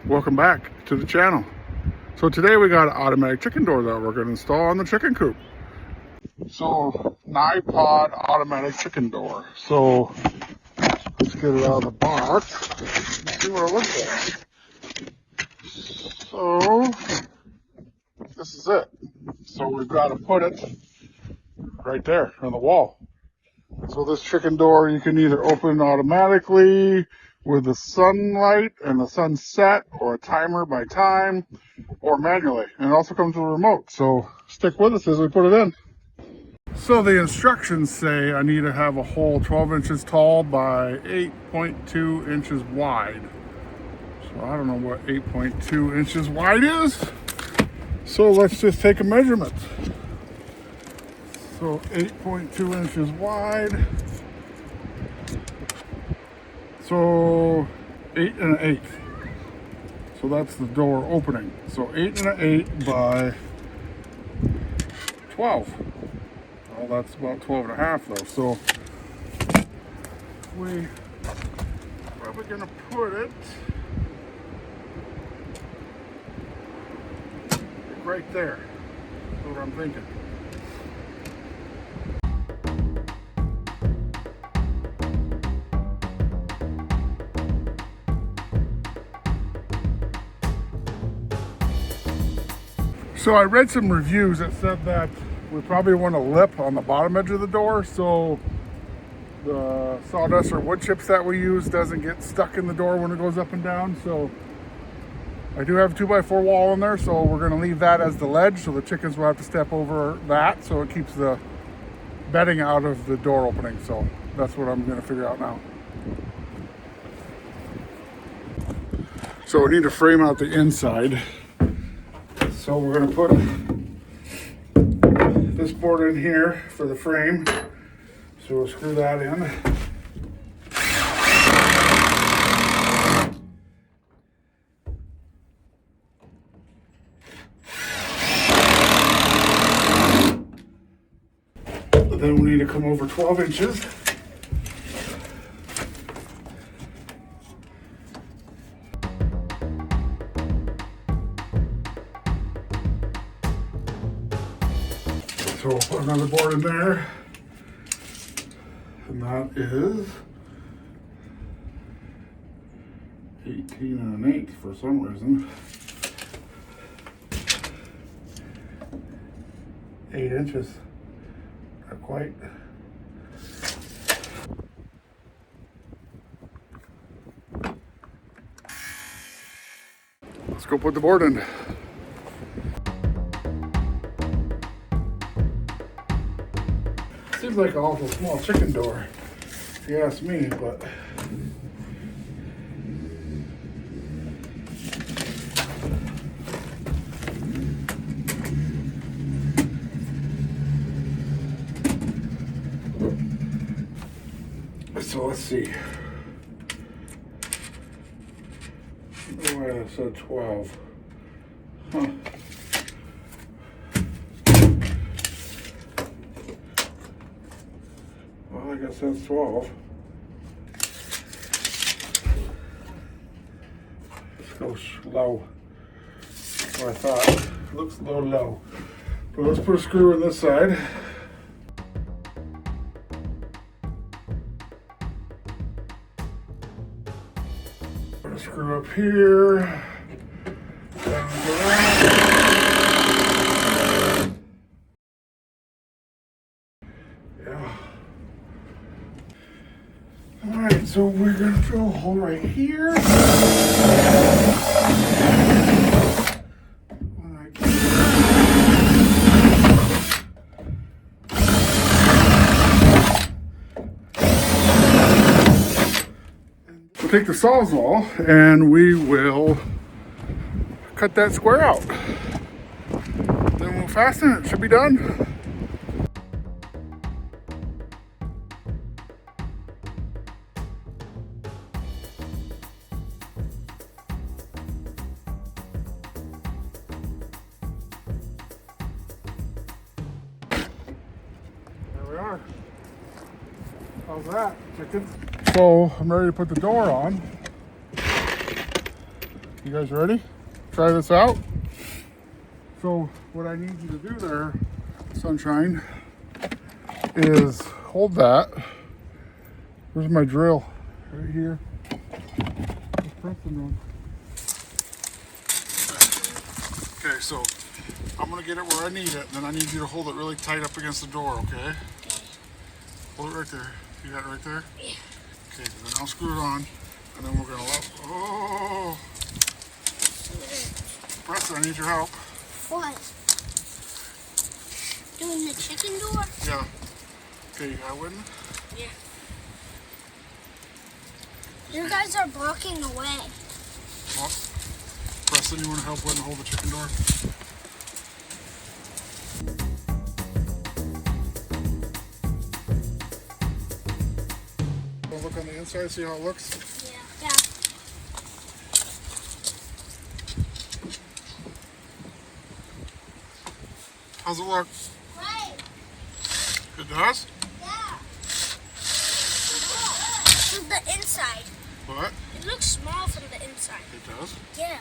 Welcome back to the channel. So today we got an automatic chicken door that we're going to install on the chicken coop. So 9-pod automatic chicken door. So let's get it out of the box and see what it looks like. So this is it. So we've got to put it right there on the wall. So this chicken door you can either open automatically with the sunlight and the sunset, or a timer by time, or manually. And it also comes with a remote. So stick with us as we put it in. So the instructions say I need to have a hole 12 inches tall by 8.2 inches wide. So I don't know what 8.2 inches wide is. So let's just take a measurement. So 8.2 inches wide. So 8 1/8. So that's the door opening. So 8 1/8 by 12. Well, that's about 12 1/2 though. So we're probably gonna put it right there. That's what I'm thinking. So I read some reviews that said that we probably want a lip on the bottom edge of the door so the sawdust or wood chips that we use doesn't get stuck in the door when it goes up and down. So I do have a 2x4 wall in there, so we're going to leave that as the ledge so the chickens will have to step over that, so it keeps the bedding out of the door opening. So that's what I'm going to figure out now. So we need to frame out the inside. So we're going to put this board in here for the frame. So we'll screw that in. Then we need to come over 12 inches. So we'll put another board in there, and that is 18 1/8 for some reason. 8 inches, not quite. Let's go put the board in. Seems like an awful small chicken door, if you ask me, but so let's see. Oh, I said 12. Huh. Well, I guess that's 12. Let's go low. That's what I thought. Looks a little low. But let's put a screw in this side. Put a screw up here. Alright, so we're going to drill a hole right here. We'll take the Sawzall and we will cut that square out. Then we'll fasten it. Should be done. How's that, chickens? So I'm ready to put the door on. You guys ready? Try this out. So what I need you to do there, Sunshine, is hold that. Where's my drill? Right here. Just press the one. Okay, so I'm gonna get it where I need it, and then I need you to hold it really tight up against the door, okay? Hold it right there. You got it right there? Yeah. Okay, then I'll screw it on, and then we're gonna oh! Preston, I need your help. What? Doing the chicken door? Yeah. Okay, you got it with me? Yeah. You guys are blocking the way. Well, Preston, you want to help Whitney hold the chicken door? Want to look on the inside, see how it looks? Yeah. How's it look? Right. It does? Yeah. From the inside. What? It looks small from the inside. It does? Yeah.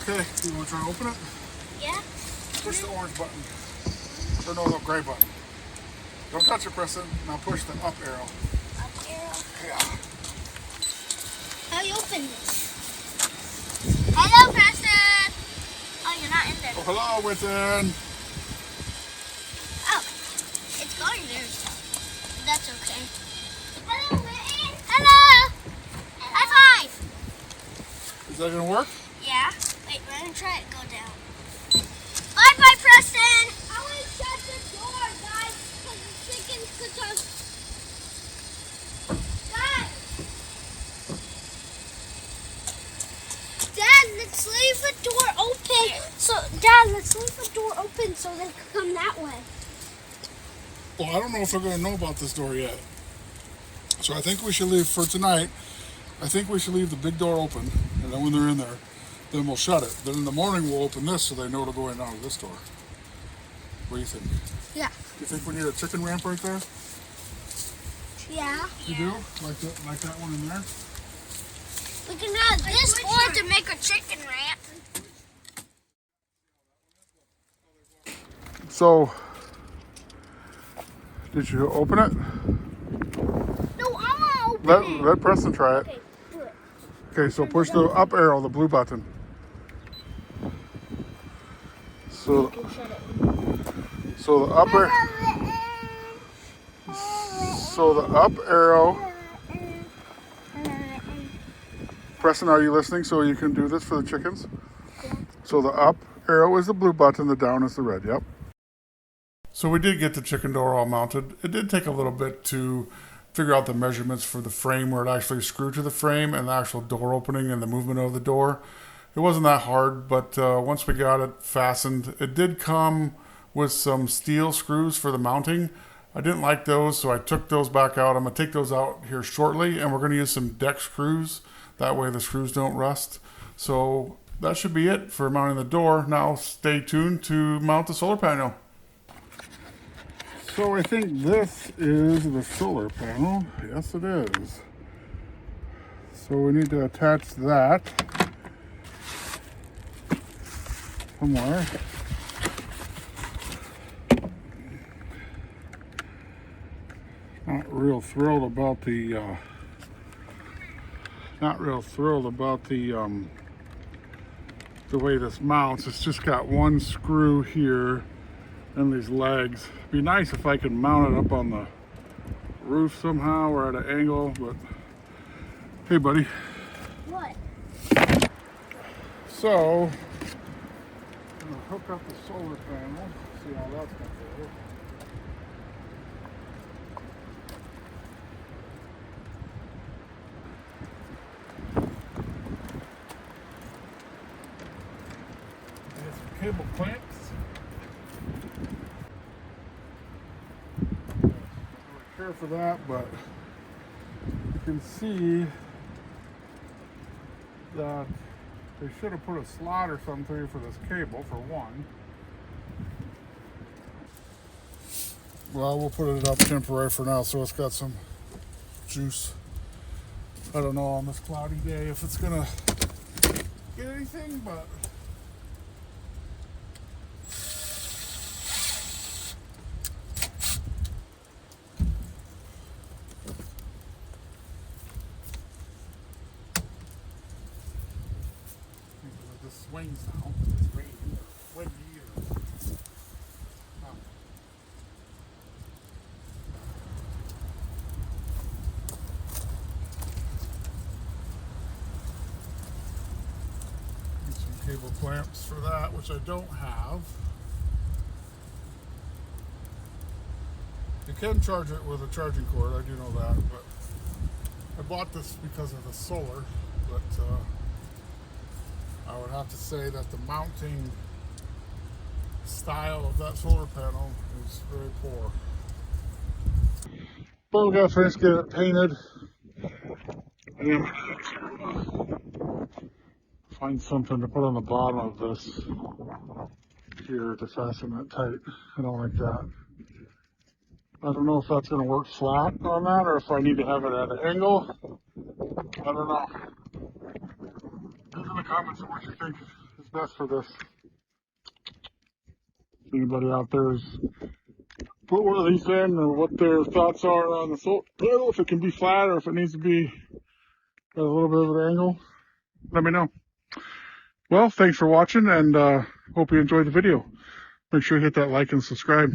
Okay, you want to try to open it? Yeah. Push the orange button. Or no, the gray button. Don't touch it, Preston. Now push the up arrow. Up arrow. Yeah. How you open this? Hello, Preston. Oh, you're not in there. Oh, hello, Whitton. Oh, it's going there. That's okay. Hello, Whitton. Hello. High five. Is that going to work? Yeah. Wait, let me try it. Go down. Bye, Preston. I want to shut the door, guys, because the chickens could come. Guys. Dad, let's leave the door open. Dad, let's leave the door open so they can come that way. Well, I don't know if they're going to know about this door yet. So I think we should leave for tonight. I think we should leave the big door open, and then when they're in there, then we'll shut it. Then in the morning we'll open this so they know to go in and out of this door. What do you think? Yeah. You think we need a chicken ramp right there? Yeah. You do? Like that one in there? We can have this board to make a chicken ramp. So, did you open it? No, I'm gonna open it. Let Preston try it. Okay, do it. Okay, so push the up arrow, the blue button. So the upper, so the up arrow. Preston, are you listening? So you can do this for the chickens. Yeah. So the up arrow is the blue button, the down is the red. Yep. So we did get the chicken door all mounted. It did take a little bit to figure out the measurements for the frame where it actually screwed to the frame and the actual door opening and the movement of the door. It wasn't that hard, but once we got it fastened, it did come with some steel screws for the mounting. I didn't like those, so I took those back out. I'm going to take those out here shortly, and we're going to use some deck screws. That way the screws don't rust. So that should be it for mounting the door. Now stay tuned to mount the solar panel. So I think this is the solar panel. Yes, it is. So we need to attach that somewhere. Not real thrilled about the way this mounts. It's just got one screw here and these legs. It'd be nice if I could mount it up on the roof somehow or at an angle, but hey buddy. What? So I'm gonna hook up the solar panel, see how that's gonna go. There's some cable clamps. Care for that, but you can see that they should have put a slot or something for this cable for one. Well, we'll put it up temporary for now so it's got some juice. I don't know on this cloudy day if it's gonna get anything, but it just swings now. It's rainy or windy or some cable clamps for that, which I don't have. You can charge it with a charging cord, I do know that, but I bought this because of the solar, but I would have to say that the mounting style of that solar panel is very poor. But we gotta finish getting it painted. And then find something to put on the bottom of this here to fasten it tight. I don't like that. I don't know if that's going to work flat on that or if I need to have it at an angle. I don't know. Leave in the comments what you think is best for this. If anybody out there has put one of these in or what their thoughts are on the solar panel, if it can be flat or if it needs to be at a little bit of an angle, let me know. Well, thanks for watching and hope you enjoyed the video. Make sure you hit that like and subscribe.